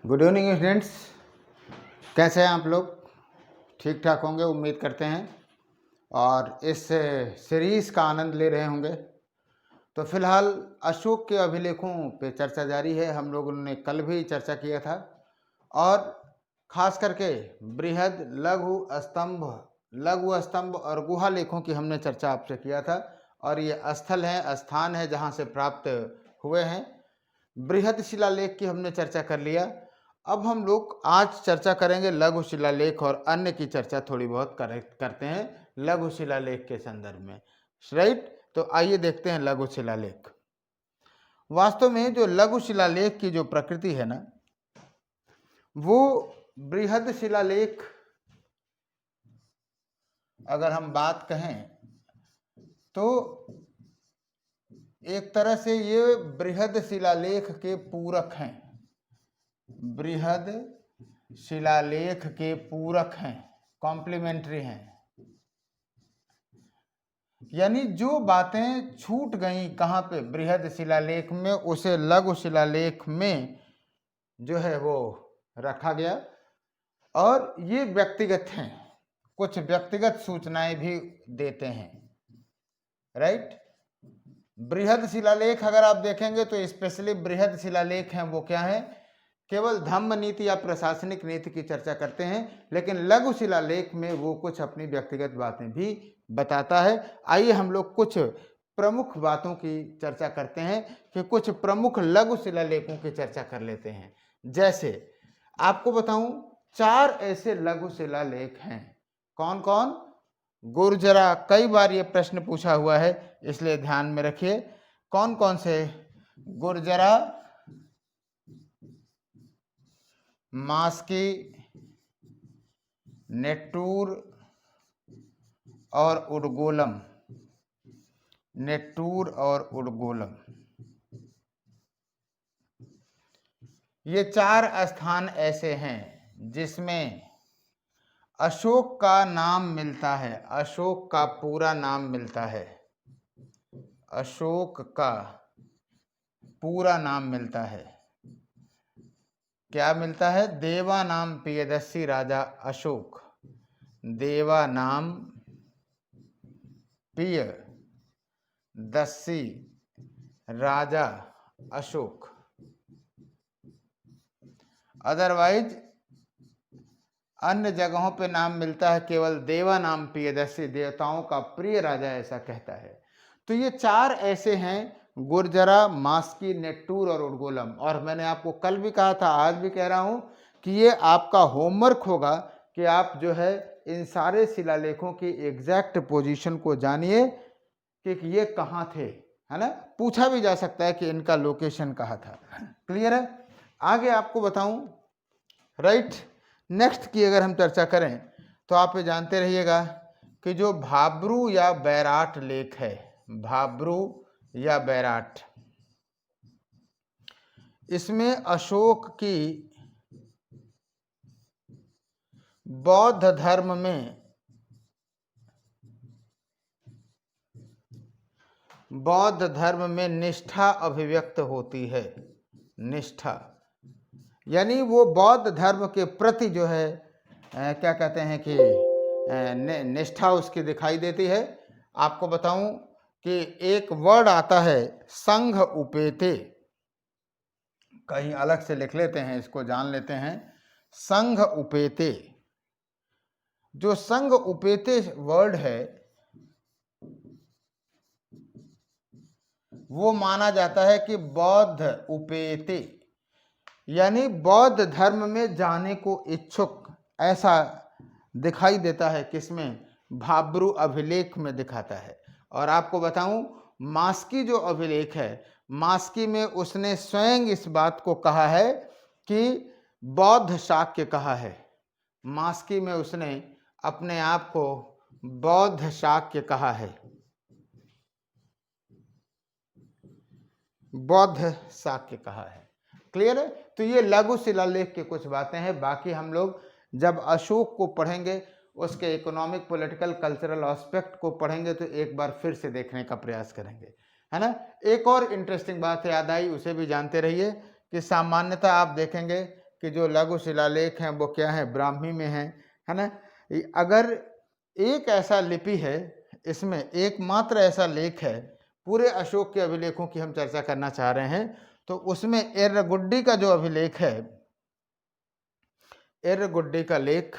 Good evening students, कैसे हैं आप लोग? ठीक ठाक होंगे उम्मीद करते हैं और इस सीरीज़ का आनंद ले रहे होंगे। तो फिलहाल अशोक के अभिलेखों पे चर्चा जारी है। हम लोगों ने कल भी चर्चा किया था और ख़ास करके बृहद लघु स्तंभ और गुहा लेखों की हमने चर्चा आपसे किया था और ये स्थान है जहाँ से प्राप्त हुए हैं। बृहद शिलालेख की हमने चर्चा कर लिया। अब हम लोग आज चर्चा करेंगे लघु शिलालेख और अन्य की चर्चा थोड़ी बहुत करते हैं लघु शिलालेख के संदर्भ में, राइट। तो आइए देखते हैं लघु शिलालेख। वास्तव में जो लघु शिलालेख की जो प्रकृति है ना, वो बृहद शिलालेख अगर हम बात कहें तो एक तरह से ये बृहद शिलालेख के पूरक हैं। बृहद शिलालेख के पूरक हैं, कॉम्प्लीमेंट्री हैं। यानी जो बातें छूट गई कहाँ पे, बृहद शिलालेख में, उसे लघु शिलालेख में जो है वो रखा गया। और ये व्यक्तिगत हैं, कुछ व्यक्तिगत सूचनाएं भी देते हैं, राइट। बृहद शिलालेख अगर आप देखेंगे तो स्पेशली बृहद शिलालेख हैं वो क्या है, केवल धम्म नीति या प्रशासनिक नीति की चर्चा करते हैं, लेकिन लघु शिलालेख में वो कुछ अपनी व्यक्तिगत बातें भी बताता है। आइए हम लोग कुछ प्रमुख बातों की चर्चा करते हैं कि कुछ प्रमुख लघु शिलालेखों की चर्चा कर लेते हैं। जैसे आपको बताऊं, 4 ऐसे लघु शिलालेख हैं। कौन कौन? गुर्जरा, कई बार ये प्रश्न पूछा हुआ है इसलिए ध्यान में रखिए। कौन कौन से? गुर्जरा, मास्की, नेट्टूर और उडगोलम। नेट्टूर और उडगोलम, ये 4 स्थान ऐसे हैं जिसमें अशोक का नाम मिलता है। अशोक का पूरा नाम मिलता है। अशोक का पूरा नाम मिलता है। क्या मिलता है? देवा नाम प्रियदर्शी राजा अशोक। देवा नाम प्रियदर्शी राजा अशोक। अदरवाइज अन्य जगहों पे नाम मिलता है केवल देवा नाम प्रियदर्शी, देवताओं का प्रिय राजा, ऐसा कहता है। तो ये 4 ऐसे हैं, गुर्जरा, मास्की, नेट्टूर और उडगोलम। और मैंने आपको कल भी कहा था, आज भी कह रहा हूं कि ये आपका होमवर्क होगा कि आप जो है इन सारे शिलालेखों की एग्जैक्ट पोजीशन को जानिए कि ये कहाँ थे, है ना। पूछा भी जा सकता है कि इनका लोकेशन कहाँ था। क्लियर है? आगे आपको बताऊं, राइट। नेक्स्ट की अगर हम चर्चा करें तो आप ये जानते रहिएगा कि जो भाब्रू या बैराट लेख है, भाब्रू या बैराट, इसमें अशोक की बौद्ध धर्म में निष्ठा अभिव्यक्त होती है। निष्ठा यानी वो बौद्ध धर्म के प्रति जो है क्या कहते हैं कि निष्ठा उसकी दिखाई देती है। आपको बताऊं कि एक वर्ड आता है संघ उपेते, कहीं अलग से लिख लेते हैं, इसको जान लेते हैं। संघ उपेते, जो संघ उपेते वर्ड है वो माना जाता है कि बौद्ध उपेते यानी बौद्ध धर्म में जाने को इच्छुक, ऐसा दिखाई देता है। किसमें? भाब्रू अभिलेख में दिखाता है। और आपको बताऊं, मास्की जो अभिलेख है, मास्की में उसने स्वयं इस बात को कहा है कि बौद्ध शाक्य कहा है। मास्की में उसने अपने आप को बौद्ध शाक्य कहा है। बौद्ध शाक्य कहा है। क्लियर है? तो ये लघु शिलालेख की कुछ बातें हैं। बाकी हम लोग जब अशोक को पढ़ेंगे, उसके इकोनॉमिक, पॉलिटिकल, कल्चरल एस्पेक्ट को पढ़ेंगे तो एक बार फिर से देखने का प्रयास करेंगे, है ना। एक और इंटरेस्टिंग बात याद आई, उसे भी जानते रहिए कि सामान्यतः आप देखेंगे कि जो लघु शिलालेख हैं वो क्या है, ब्राह्मी में है ना। अगर एक ऐसा लिपि है, इसमें एकमात्र ऐसा लेख है, पूरे अशोक के अभिलेखों की हम चर्चा करना चाह रहे हैं, तो उसमें एर्रगुड्डी का जो अभिलेख है, एर्रगुड्डी का लेख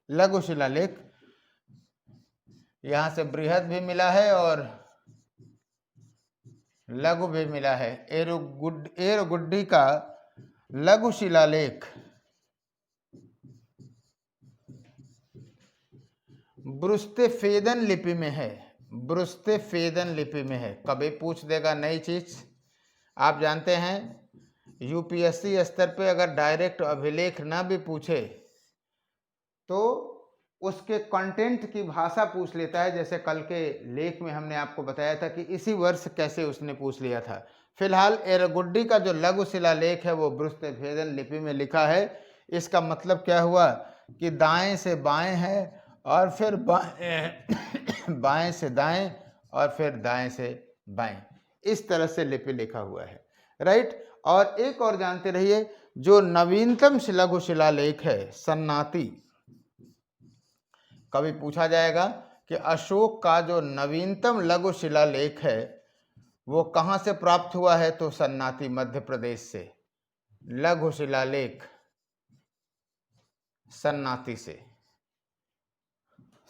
लघु शिलालेख, यहां से बृहद भी मिला है और लघु भी मिला है। एर्रगुड्डी का लघु शिलालेख ब्रुस्तेफेदन लिपि में है, ब्रुस्तेफेदन लिपि में है। कभी पूछ देगा नई चीज। आप जानते हैं यूपीएससी स्तर पे अगर डायरेक्ट अभिलेख ना भी पूछे तो उसके कंटेंट की भाषा पूछ लेता है। जैसे कल के लेख में हमने आपको बताया था कि इसी वर्ष कैसे उसने पूछ लिया था। फिलहाल एर्रगुड्डी का जो लघु शिलालेख है वो ब्रुस्तेफेदन लिपि में लिखा है। इसका मतलब क्या हुआ कि दाएं से बाएं है और फिर बाएं से दाएं और फिर दाएं से बाएं, इस तरह से लिपि लिखा हुआ है, राइट। और एक और जानते रहिए, जो नवीनतम लघु शिलालेख है सन्नाती, कभी पूछा जाएगा कि अशोक का जो नवीनतम लघु शिलालेख है वो कहां से प्राप्त हुआ है, तो सन्नाती मध्य प्रदेश से। लघु शिलालेख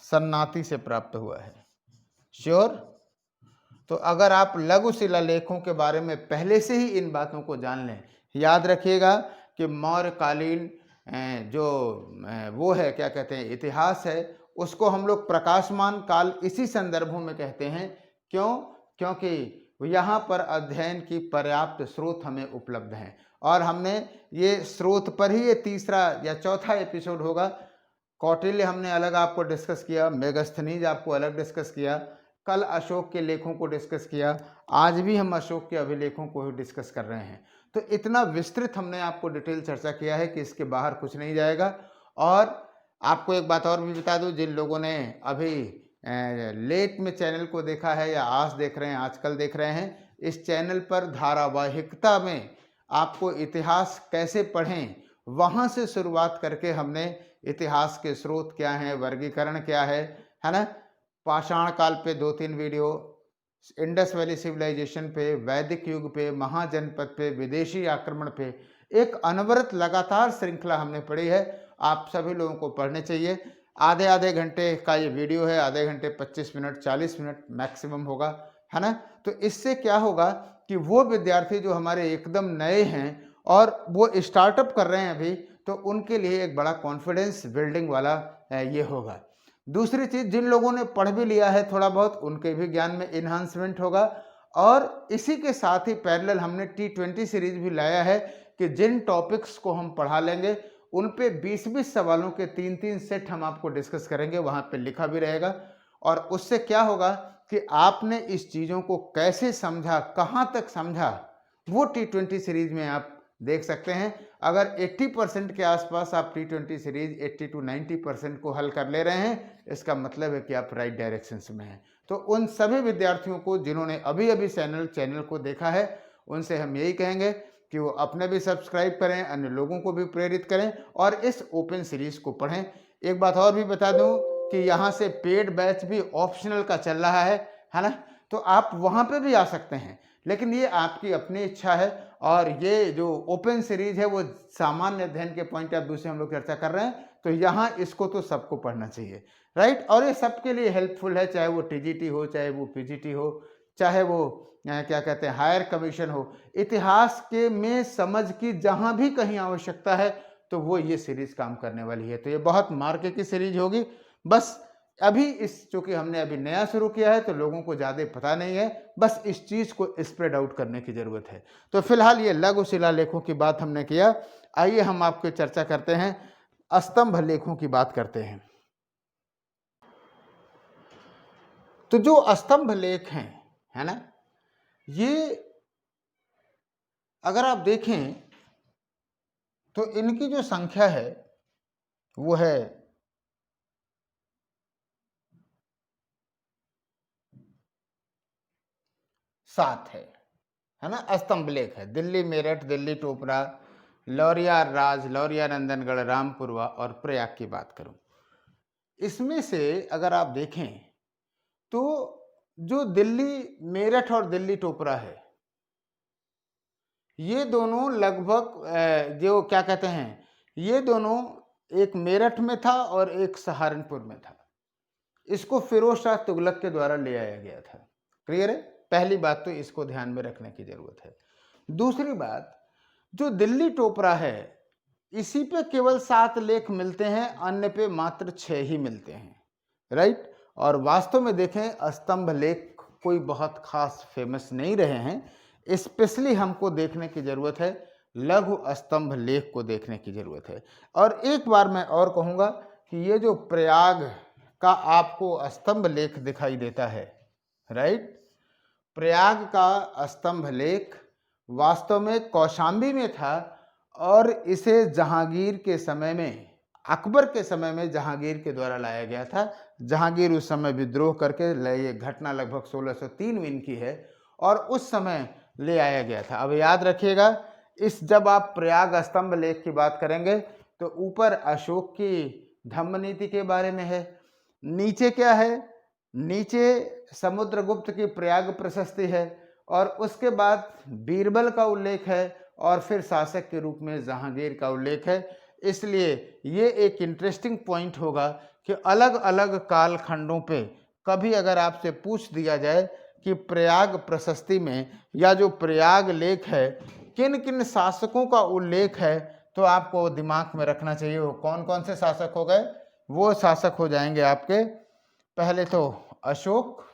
सन्नाती से प्राप्त हुआ है। श्योर। तो अगर आप लघु शिलालेखों के बारे में पहले से ही इन बातों को जान लें, याद रखिएगा कि मौर्यकालीन जो वो है, क्या कहते हैं, इतिहास है, उसको हम लोग प्रकाशमान काल इसी संदर्भों में कहते हैं। क्यों? क्योंकि यहाँ पर अध्ययन की पर्याप्त स्रोत हमें उपलब्ध हैं और हमने ये स्रोत पर ही ये तीसरा या चौथा एपिसोड होगा। कौटिल्य हमने अलग आपको डिस्कस किया, मेगस्थनीज आपको अलग डिस्कस किया, कल अशोक के लेखों को डिस्कस किया, आज भी हम अशोक के अभिलेखों को ही डिस्कस कर रहे हैं। तो इतना विस्तृत हमने आपको डिटेल चर्चा किया है कि इसके बाहर कुछ नहीं जाएगा। और आपको एक बात और भी बता दूं, जिन लोगों ने अभी लेट में चैनल को देखा है या आज देख रहे हैं, आजकल देख रहे हैं, इस चैनल पर धारावाहिकता में आपको इतिहास कैसे पढ़ें वहाँ से शुरुआत करके हमने इतिहास के स्रोत क्या हैं, वर्गीकरण क्या है ना, पाषाण काल पे 2-3 वीडियो, इंडस वैली सिविलाइजेशन पे, वैदिक युग पे, महाजनपद पे, विदेशी आक्रमण पे, एक अनवरत लगातार श्रृंखला हमने पढ़ी है। आप सभी लोगों को पढ़ने चाहिए। आधे आधे घंटे का ये वीडियो है, आधे घंटे 25 मिनट 40 मिनट मैक्सिमम होगा, है ना। तो इससे क्या होगा कि वो विद्यार्थी जो हमारे एकदम नए हैं और वो स्टार्टअप कर रहे हैं अभी, तो उनके लिए एक बड़ा कॉन्फिडेंस बिल्डिंग वाला ये होगा। दूसरी चीज, जिन लोगों ने पढ़ भी लिया है थोड़ा बहुत, उनके भी ज्ञान में इन्हांसमेंट होगा। और इसी के साथ ही पैरेलल हमने T20 सीरीज भी लाया है कि जिन टॉपिक्स को हम पढ़ा लेंगे उन पे 20-20 सवालों के 3-3 सेट हम आपको डिस्कस करेंगे, वहां पे लिखा भी रहेगा। और उससे क्या होगा कि आपने इस चीजों को कैसे समझा, कहां तक समझा, वो T20 सीरीज में आप देख सकते हैं। अगर 80% के आसपास आप T20 सीरीज 80 to 90% को हल कर ले रहे हैं, इसका मतलब है कि आप राइट डायरेक्शन में हैं। तो उन सभी विद्यार्थियों को जिन्होंने अभी अभी चैनल को देखा है, उनसे हम यही कहेंगे कि वो अपने भी सब्सक्राइब करें, अन्य लोगों को भी प्रेरित करें और इस ओपन सीरीज को पढ़ें। एक बात और भी बता दूं कि यहाँ से पेड बैच भी ऑप्शनल का चल रहा है ना, तो आप वहाँ पे भी आ सकते हैं, लेकिन ये आपकी अपनी इच्छा है। और ये जो ओपन सीरीज है वो सामान्य अध्ययन के पॉइंट ऑफ व्यू से हम लोग चर्चा कर रहे हैं, तो यहाँ इसको तो सबको पढ़ना चाहिए, राइट। और ये सबके लिए हेल्पफुल है, चाहे वो टीजीटी हो, चाहे वो पीजीटी हो, चाहे वो क्या कहते हैं हायर कमीशन हो। इतिहास के में समझ की जहाँ भी कहीं आवश्यकता है तो वो ये सीरीज काम करने वाली है। तो ये बहुत मार्के की सीरीज होगी। बस अभी इस चूंकि हमने अभी नया शुरू किया है तो लोगों को ज़्यादा पता नहीं है, बस इस चीज़ को स्प्रेड आउट करने की ज़रूरत है। तो फिलहाल ये लघु शिलालेखों की बात हमने किया। आइए हम आपको चर्चा करते हैं, स्तंभ लेखों की बात करते हैं। तो जो स्तंभ लेख हैं, है ना, ये अगर आप देखें तो इनकी जो संख्या है वो है 7 है ना। स्तंभ लेख है दिल्ली मेरठ, दिल्ली टोपरा, लौरिया राज, लौरिया नंदनगढ़, रामपुरवा और प्रयाग की बात करूं, इसमें से अगर आप देखें तो जो दिल्ली मेरठ और दिल्ली टोपरा है, ये दोनों लगभग जो क्या कहते हैं, ये दोनों एक मेरठ में था और एक सहारनपुर में था। इसको फिरोज शाह तुगलक के द्वारा ले आया गया था। क्लियर है? पहली बात तो इसको ध्यान में रखने की जरूरत है। दूसरी बात, जो दिल्ली टोपरा है इसी पे केवल 7 लेख मिलते हैं, अन्य पे मात्र 6 ही मिलते हैं। राइट? और वास्तव में देखें स्तंभ लेख कोई बहुत खास फेमस नहीं रहे हैं। स्पेशली हमको देखने की जरूरत है, लघु स्तंभ लेख को देखने की जरूरत है। और एक बार मैं और कहूँगा कि ये जो प्रयाग का आपको स्तंभ लेख दिखाई देता है, राइट, प्रयाग का स्तंभ लेख वास्तव में कौशाम्बी में था और इसे जहांगीर के समय में, अकबर के समय में जहांगीर के द्वारा लाया गया था। जहांगीर उस समय विद्रोह करके ये घटना लगभग 1603 में इनकी है और उस समय ले आया गया था। अब याद रखिएगा, इस जब आप प्रयाग स्तंभ लेख की बात करेंगे तो ऊपर अशोक की धम्म नीति के बारे में है, नीचे क्या है, नीचे समुद्रगुप्त की प्रयाग प्रशस्ति है और उसके बाद बीरबल का उल्लेख है और फिर शासक के रूप में जहांगीर का उल्लेख है। इसलिए ये एक इंटरेस्टिंग पॉइंट होगा कि अलग अलग कालखंडों पे कभी अगर आपसे पूछ दिया जाए कि प्रयाग प्रशस्ति में या जो प्रयाग लेख है किन किन शासकों का उल्लेख है, तो आपको दिमाग में रखना चाहिए वो कौन कौन से शासक हो गए। वो शासक हो जाएंगे आपके, पहले तो अशोक,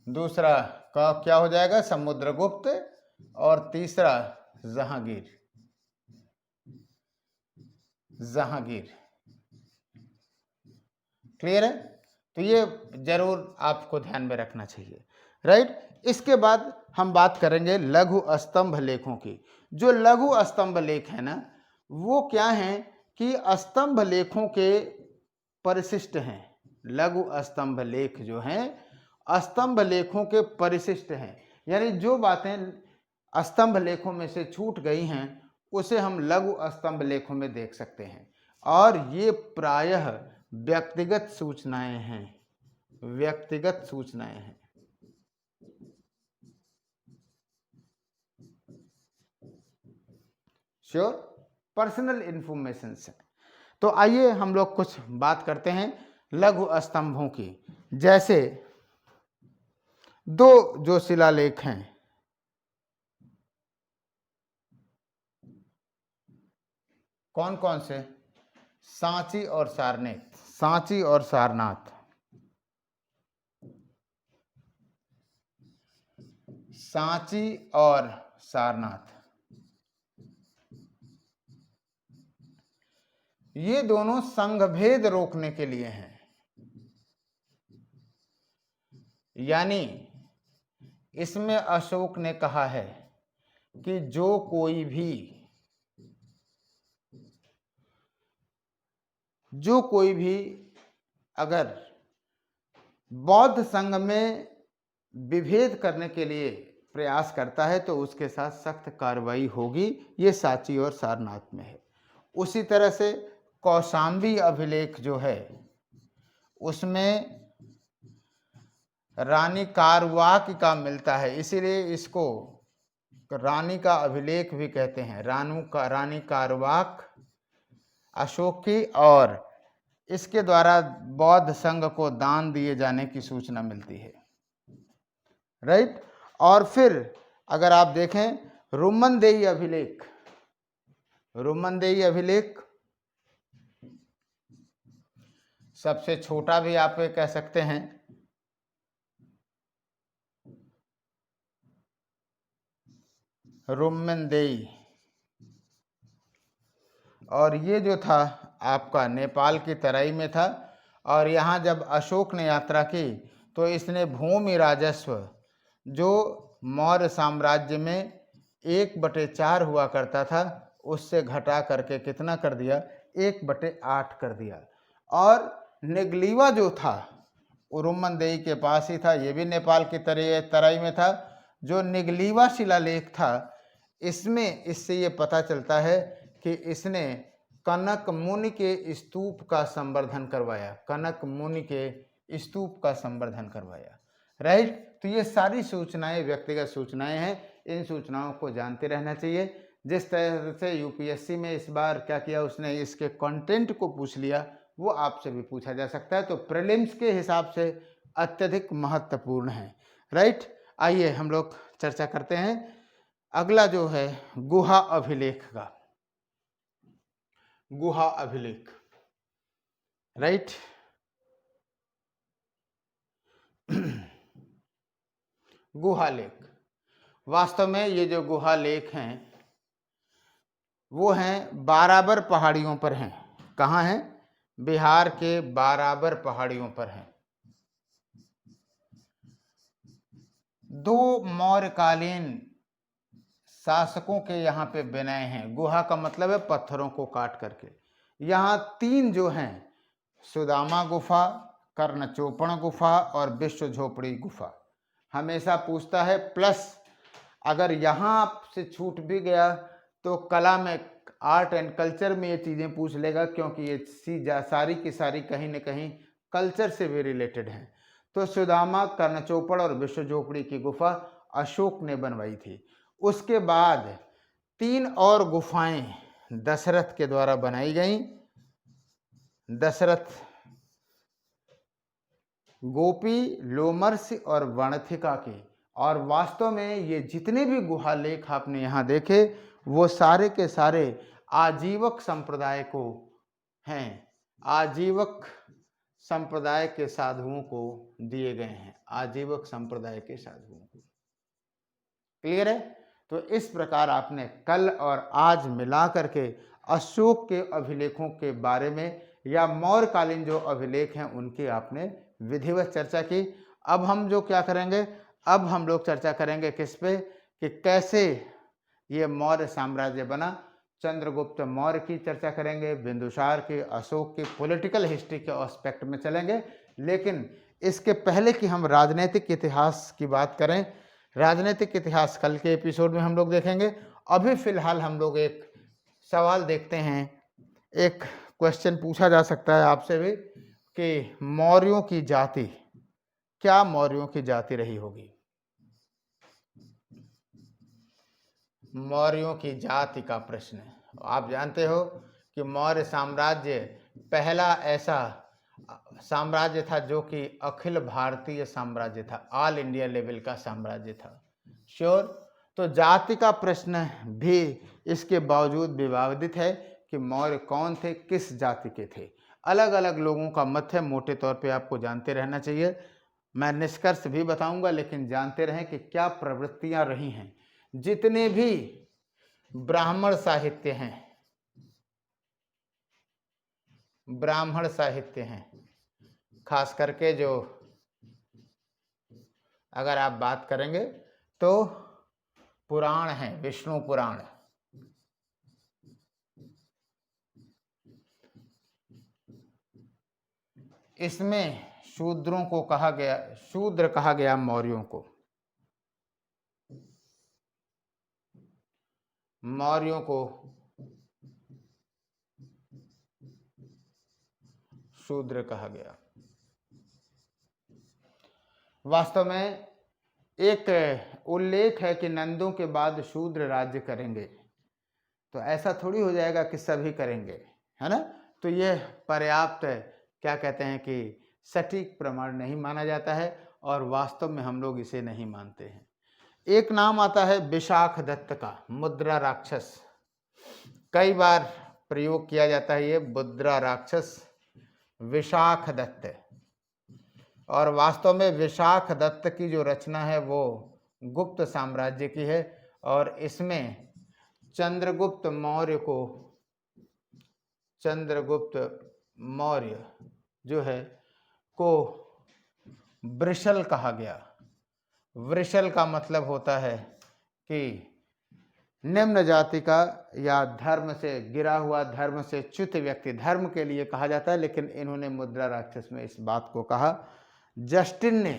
दूसरा का क्या हो जाएगा समुद्रगुप्त और तीसरा जहांगीर। क्लियर है? तो ये जरूर आपको ध्यान में रखना चाहिए। राइट? इसके बाद हम बात करेंगे लघु स्तंभ लेखों की। जो लघु स्तंभ लेख है ना, वो क्या है कि स्तंभ लेखों के परिशिष्ट हैं। लघु स्तंभ लेख जो हैं स्तंभ लेखों के परिशिष्ट हैं, यानी जो बातें स्तंभ लेखों में से छूट गई हैं उसे हम लघु स्तंभ लेखों में देख सकते हैं। और ये प्रायः व्यक्तिगत सूचनाएं हैं, व्यक्तिगत सूचनाएं हैं। श्योर, पर्सनल इंफॉर्मेशन है। तो आइए हम लोग कुछ बात करते हैं लघु स्तंभों की। जैसे दो जो शिलालेख हैं, कौन कौन से, सांची और सारनाथ, सांची और सारनाथ, सांची और सारनाथ, ये दोनों संघभेद रोकने के लिए हैं। यानी इसमें अशोक ने कहा है कि जो कोई भी अगर बौद्ध संघ में विभेद करने के लिए प्रयास करता है तो उसके साथ सख्त कार्रवाई होगी। ये सांची और सारनाथ में है। उसी तरह से कौशाम्बी अभिलेख जो है उसमें रानी कारवाक का मिलता है, इसीलिए इसको रानी का अभिलेख भी कहते हैं। रानी कारवाक अशोक की, और इसके द्वारा बौद्ध संघ को दान दिए जाने की सूचना मिलती है। राइट? और फिर अगर आप देखें रुमनदेई अभिलेख, रुमनदेई अभिलेख सबसे छोटा भी आप कह सकते हैं। रुमनदेई, और ये जो था आपका नेपाल की तराई में था। और यहाँ जब अशोक ने यात्रा की तो इसने भूमि राजस्व जो मौर्य साम्राज्य में 1/4 हुआ करता था उससे घटा करके कितना कर दिया, 1/8 कर दिया। और नेगलीवा जो था रुमनदेई के पास ही था, ये भी नेपाल की तराई में था। जो निगलीवा शिलालेख था, इसमें इससे ये पता चलता है कि इसने कनक मुनि के स्तूप का संवर्धन करवाया, कनक मुनि के स्तूप का संवर्धन करवाया। राइट, तो ये सारी सूचनाएं व्यक्तिगत सूचनाएं हैं, इन सूचनाओं को जानते रहना चाहिए। जिस तरह से यूपीएससी में इस बार क्या किया, उसने इसके कंटेंट को पूछ लिया, वो आपसे भी पूछा जा सकता है, तो प्रीलिम्स के हिसाब से अत्यधिक महत्वपूर्ण है। राइट, आइए हम लोग चर्चा करते हैं अगला जो है गुहा अभिलेख का। गुहा अभिलेख, राइट। गुहालेख, वास्तव में ये जो गुहालेख हैं वो हैं बाराबर पहाड़ियों पर हैं। कहाँ हैं? बिहार के बाराबर पहाड़ियों पर हैं। दो मौर्यकालीन शासकों के यहाँ पे बनाए हैं। गुहा का मतलब है पत्थरों को काट करके। यहाँ तीन जो हैं, सुदामा गुफा, कर्णचोपण गुफा और विश्व झोपड़ी गुफा। हमेशा पूछता है प्लस, अगर यहाँ से छूट भी गया तो कला में, आर्ट एंड कल्चर में ये चीज़ें पूछ लेगा, क्योंकि ये सारी की सारी कहीं न कहीं कल्चर से भी रिलेटेड हैं। तो सुदामा, कर्णचोपड़ और विश्व झोपड़ी की गुफा अशोक ने बनवाई थी। उसके बाद तीन और गुफाएं दशरथ के द्वारा बनाई गई। दशरथ गोपी, लोमर्स और वणथिका की। और वास्तव में ये जितने भी गुहालेख आपने यहाँ देखे वो सारे के सारे आजीवक संप्रदाय को हैं, आजीवक संप्रदाय के साधुओं को दिए गए हैं, आजीवक संप्रदाय के साधुओं को। क्लियर है? तो इस प्रकार आपने कल और आज मिला करके अशोक के अभिलेखों के बारे में या मौर्यकालीन जो अभिलेख हैं उनकी आपने विधिवत चर्चा की। अब हम जो क्या करेंगे, अब हम लोग चर्चा करेंगे किस पे, कि कैसे ये मौर्य साम्राज्य बना। चंद्रगुप्त मौर्य की चर्चा करेंगे, बिंदुसार की, अशोक की, पॉलिटिकल हिस्ट्री के एस्पेक्ट में चलेंगे। लेकिन इसके पहले कि हम राजनीतिक इतिहास की बात करें, राजनीतिक इतिहास कल के एपिसोड में हम लोग देखेंगे। अभी फिलहाल हम लोग एक सवाल देखते हैं। एक क्वेश्चन पूछा जा सकता है आपसे भी कि मौर्यों की जाति, क्या मौर्यों की जाति रही होगी? मौर्यों की जाति का प्रश्न है। आप जानते हो कि मौर्य साम्राज्य पहला ऐसा साम्राज्य था जो कि अखिल भारतीय साम्राज्य था, ऑल इंडिया लेवल का साम्राज्य था। श्योर। तो जाति का प्रश्न भी इसके बावजूद विवादित है कि मौर्य कौन थे, किस जाति के थे। अलग अलग लोगों का मत है, मोटे तौर पे आपको जानते रहना चाहिए। मैं निष्कर्ष भी बताऊंगा, लेकिन जानते रहें कि क्या प्रवृत्तियां रही हैं। जितने भी ब्राह्मण साहित्य हैं, ब्राह्मण साहित्य हैं, खास करके जो अगर आप बात करेंगे तो पुराण है, विष्णु पुराण, इसमें शूद्रों को कहा गया, शूद्र कहा गया मौर्यों को। मौर्यों को शूद्र कहा गया। वास्तव में एक उल्लेख है कि नंदों के बाद शूद्र राज्य करेंगे, तो ऐसा थोड़ी हो जाएगा कि सभी करेंगे, है ना। तो यह पर्याप्त, क्या कहते हैं कि सटीक प्रमाण नहीं माना जाता है, और वास्तव में हम लोग इसे नहीं मानते हैं। एक नाम आता है विशाख दत्त का, मुद्रा राक्षस। कई बार प्रयोग किया जाता है ये मुद्रा राक्षस, विशाख दत्त। और वास्तव में विशाख दत्त की जो रचना है वो गुप्त साम्राज्य की है, और इसमें चंद्रगुप्त मौर्य को, चंद्रगुप्त मौर्य जो है को वृषल कहा गया। वृषल का मतलब होता है कि निम्न जाति का या धर्म से गिरा हुआ, धर्म से च्युत व्यक्ति, धर्म के लिए कहा जाता है। लेकिन इन्होंने मुद्रा राक्षस में इस बात को कहा। जस्टिन ने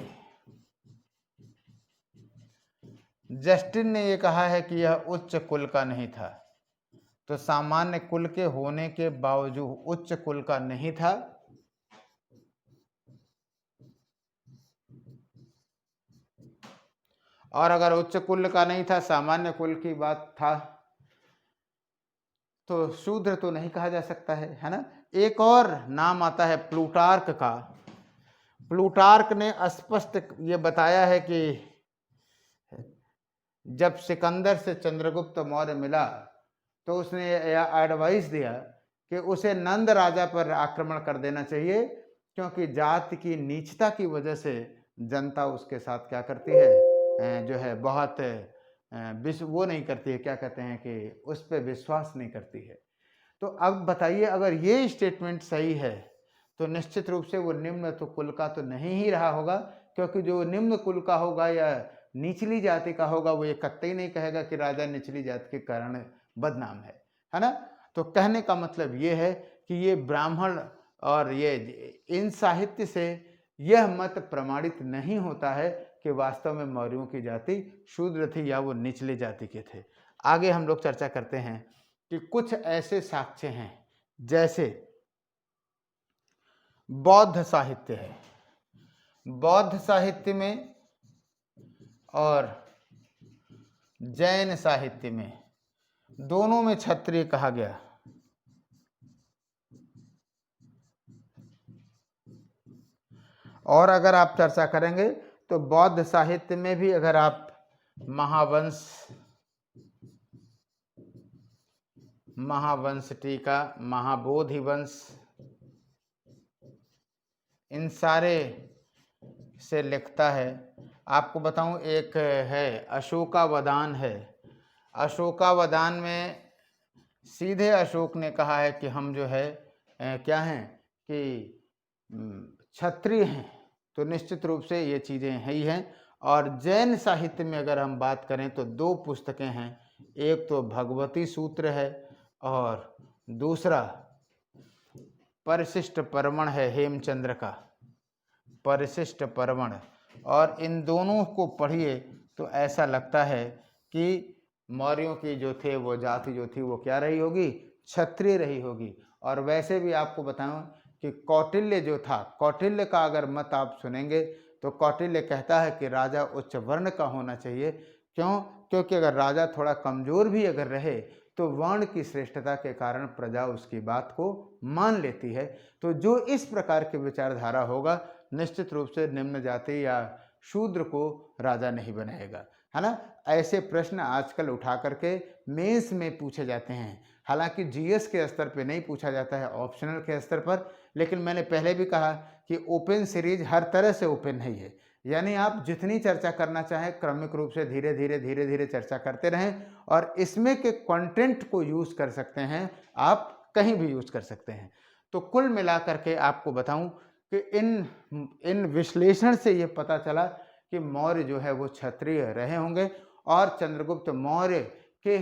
जस्टिन ने ये कहा है कि यह उच्च कुल का नहीं था। तो सामान्य कुल के होने के बावजूद उच्च कुल का नहीं था। और अगर उच्च कुल का नहीं था, सामान्य कुल की बात था, तो शूद्र तो नहीं कहा जा सकता है ना। एक और नाम आता है प्लूटार्क का। प्लूटार्क ने स्पष्ट ये बताया है कि जब सिकंदर से चंद्रगुप्त मौर्य मिला तो उसने यह एडवाइस दिया कि उसे नंद राजा पर आक्रमण कर देना चाहिए, क्योंकि जाति की नीचता की वजह से जनता उसके साथ क्या करती है, जो है बहुत वो नहीं करती है, क्या कहते हैं कि उस पर विश्वास नहीं करती है। तो अब बताइए, अगर ये स्टेटमेंट सही है तो निश्चित रूप से वो निम्न तो कुल का तो नहीं ही रहा होगा, क्योंकि जो निम्न कुल का होगा या निचली जाति का होगा वो ये कतई नहीं कहेगा कि राजा निचली जाति के कारण बदनाम है ना। तो कहने का मतलब ये है कि ये ब्राह्मण और ये इन साहित्य से यह मत प्रमाणित नहीं होता है कि वास्तव में मौर्यों की जाति शूद्र थी या वो निचली जाति के थे। आगे हम लोग चर्चा करते हैं कि कुछ ऐसे साक्ष्य हैं, जैसे बौद्ध साहित्य है। बौद्ध साहित्य में और जैन साहित्य में, दोनों में क्षत्रिय कहा गया। और अगर आप चर्चा करेंगे तो बौद्ध साहित्य में भी अगर आप महावंश, महावंश टीका, महाबोधि वंश, इन सारे से लिखता है। आपको बताऊं, एक है अशोकावदान है। अशोकावदान में सीधे अशोक ने कहा है कि हम जो है क्या हैं कि क्षत्रिय हैं। तो निश्चित रूप से ये चीज़ें है ही हैं। और जैन साहित्य में अगर हम बात करें तो दो पुस्तकें हैं, एक तो भगवती सूत्र है और दूसरा परिशिष्ट परमण है, हेमचंद्र का परिशिष्ट परमण। और इन दोनों को पढ़िए तो ऐसा लगता है कि मौर्यों की जो थे वो जाति जो थी वो क्या रही होगी, क्षत्रिय रही होगी। और वैसे भी आपको बताऊं कि कौटिल्य जो था, कौटिल्य का अगर मत आप सुनेंगे तो कौटिल्य कहता है कि राजा उच्च वर्ण का होना चाहिए। क्यों? क्योंकि अगर राजा थोड़ा कमजोर भी अगर रहे तो वर्ण की श्रेष्ठता के कारण प्रजा उसकी बात को मान लेती है। तो जो इस प्रकार के विचारधारा होगा, निश्चित रूप से निम्न जाति या शूद्र को राजा नहीं बनाएगा, है ना। ऐसे प्रश्न आजकल उठा करके मेंस में पूछे जाते हैं। हालांकि जीएस के स्तर पे नहीं पूछा जाता है, ऑप्शनल के स्तर पर। लेकिन मैंने पहले भी कहा कि ओपन सीरीज हर तरह से ओपन नहीं है, यानी आप जितनी चर्चा करना चाहें क्रमिक रूप से धीरे धीरे चर्चा करते रहें, और इसमें के कंटेंट को यूज कर सकते हैं, आप कहीं भी यूज कर सकते हैं। तो कुल मिलाकर के आपको बताऊं कि इन विश्लेषण से ये पता चला कि मौर्य जो है वो क्षत्रिय रहे होंगे। और चंद्रगुप्त मौर्य के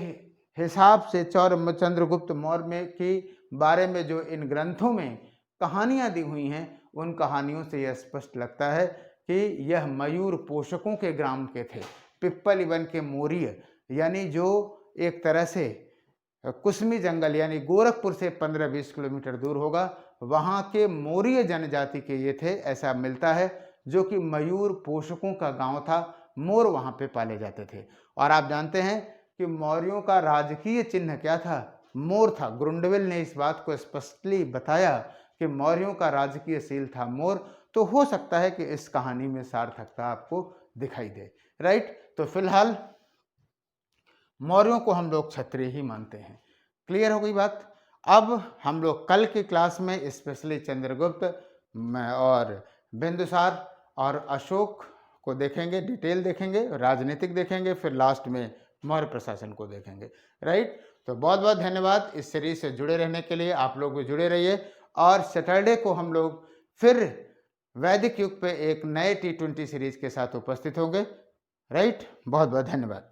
हिसाब से चंद्रगुप्त मौर्य में के बारे में जो इन ग्रंथों में कहानियां दी हुई हैं, उन कहानियों से यह स्पष्ट लगता है कि यह मयूर पोषकों के ग्राम के थे। पिप्पली वन के मौर्य, यानी जो एक तरह से कुसमी जंगल यानी गोरखपुर से 15-20 किलोमीटर दूर होगा, वहाँ के मौर्य जनजाति के ये थे, ऐसा मिलता है, जो कि मयूर पोषकों का गांव था। मोर वहाँ पे पाले जाते थे। और आप जानते हैं कि मौर्यों का राजकीय चिन्ह क्या था? मोर था। ग्रुंडवेल ने इस बात को स्पष्टली बताया कि मौर्यों का राजकीय सील था मोर। तो हो सकता है कि इस कहानी में सार्थकता आपको दिखाई दे, राइट। तो फिलहाल मौर्यों को हम लोग क्षत्रिय ही मानते हैं। क्लियर हो गई बात। अब हम लोग कल की क्लास में स्पेशली चंद्रगुप्त और बिंदुसार और अशोक को देखेंगे, डिटेल देखेंगे, राजनीतिक देखेंगे, फिर लास्ट में मौर्य प्रशासन को देखेंगे, राइट। तो बहुत बहुत धन्यवाद इस सीरीज से जुड़े रहने के लिए। आप लोग भी जुड़े रहिए। और सैटरडे को हम लोग फिर वैदिक युग पे एक नए T20 सीरीज के साथ उपस्थित होंगे, राइट। बहुत बहुत धन्यवाद।